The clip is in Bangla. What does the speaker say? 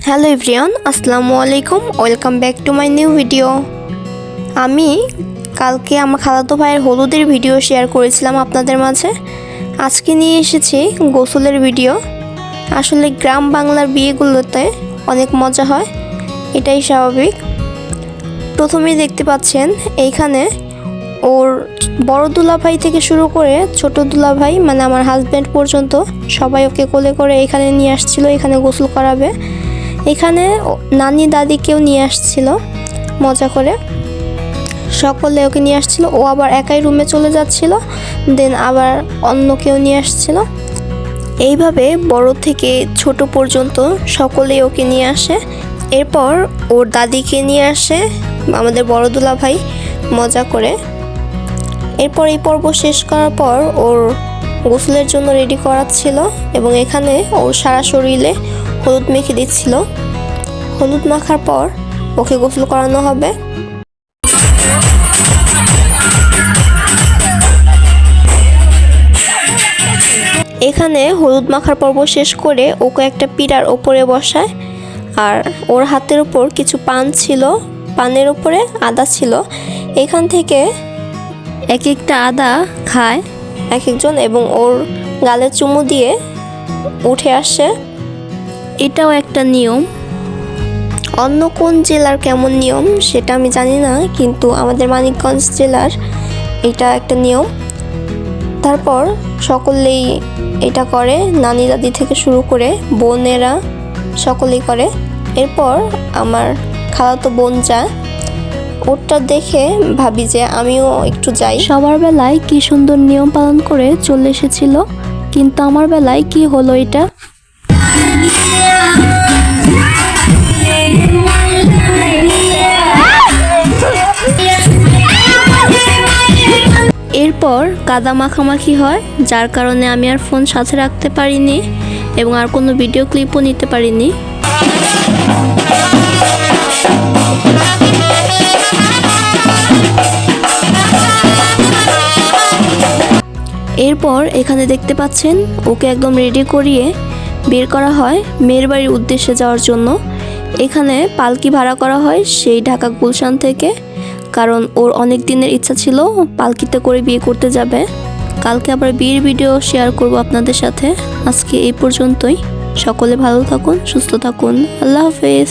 হ্যালো এভরিওয়ান, আসসালামু আলাইকুম। Welcome back to my new video. আমি কালকে আমার খালাতো ভাইয়ের হলুদের ভিডিও শেয়ার করেছিলাম আপনাদের মাঝে। আজকে নিয়ে এসেছি গোসলের ভিডিও। আসলে গ্রাম বাংলার বিয়েগুলোতে অনেক মজা হয়, এটাই স্বাভাবিক। প্রথমেই দেখতে পাচ্ছেন এইখানে ওর বড় দুলাভাই থেকে শুরু করে ছোট দুলাভাই মানে আমার হাজব্যান্ড পর্যন্ত সবাই ওকে কোলে করে এখানে নিয়ে আসছিল, এখানে গোসল করাবে। এখানে নানি দাদিকেও নিয়ে আসছিল মজা করে, সকলে ওকে নিয়ে আসছিল। ও আবার একাই রুমে চলে যাচ্ছিল, দেন আবার অন্য কেউ নিয়ে আসছিল। এইভাবে বড় থেকে ছোট পর্যন্ত সকলেই ওকে নিয়ে আসে। এরপর ওর দাদিকে নিয়ে আসে আমাদের বড় দুলাভাই মজা করে। এরপর এই পর্ব শেষ করার পর ওর গোসলের জন্য রেডি করাচ্ছিল এবং এখানে ওর সারা শরীরে হলুদ মেখে দিচ্ছিল। হলুদ মাখার পর ওকে গোসল করানো হবে। এখানে হলুদ মাখার পর্ব শেষ করে ওকে একটা পিঁড়ার ওপরে বসায়, আর ওর হাতের উপর কিছু পান ছিল, পানের উপরে আদা ছিল। এখান থেকে এক একটা আদা খায় এক একজন এবং ওর গালে চুমু দিয়ে উঠে আসে। এটাও একটা নিয়ম। অন্য কোন জেলার কেমন নিয়ম সেটা আমি জানি না, কিন্তু আমাদের মানিকগঞ্জ জেলার এটা একটা নিয়ম। তারপর সকলেই এটা করে, নানি দাদি থেকে শুরু করে বোনেরা সকলেই করে। এরপর আমার খালাতো বোন যায়, ওটা দেখে ভাবি যে আমিও একটু যাই। সবার বেলায় কি সুন্দর নিয়ম পালন করে চলে এসেছিল, কিন্তু আমার বেলায় কি হলো এটা। এরপর কাদা মাখামাখি হয়, যার কারণে আমি আর ফোন সাথে রাখতে পারিনি এবং আর কোনো ভিডিও ক্লিপও নিতে পারিনি। এরপর এখানে দেখতে পাচ্ছেন ওকে একদম রেডি করিয়ে বের করা হয় মেয়ের বাড়ির উদ্দেশ্যে যাওয়ার জন্য। এখানে পালকি ভাড়া করা হয় সেই ঢাকা গুলশান থেকে, কারণ ওর অনেক দিনের ইচ্ছা ছিল পালকিতে করে বিয়ে করতে যাবে। কালকে আবার বিয়ের ভিডিও শেয়ার করব আপনাদের সাথে। আজকে এই পর্যন্তই। সকলে ভালো থাকুন, সুস্থ থাকুন। আল্লাহ হাফেজ।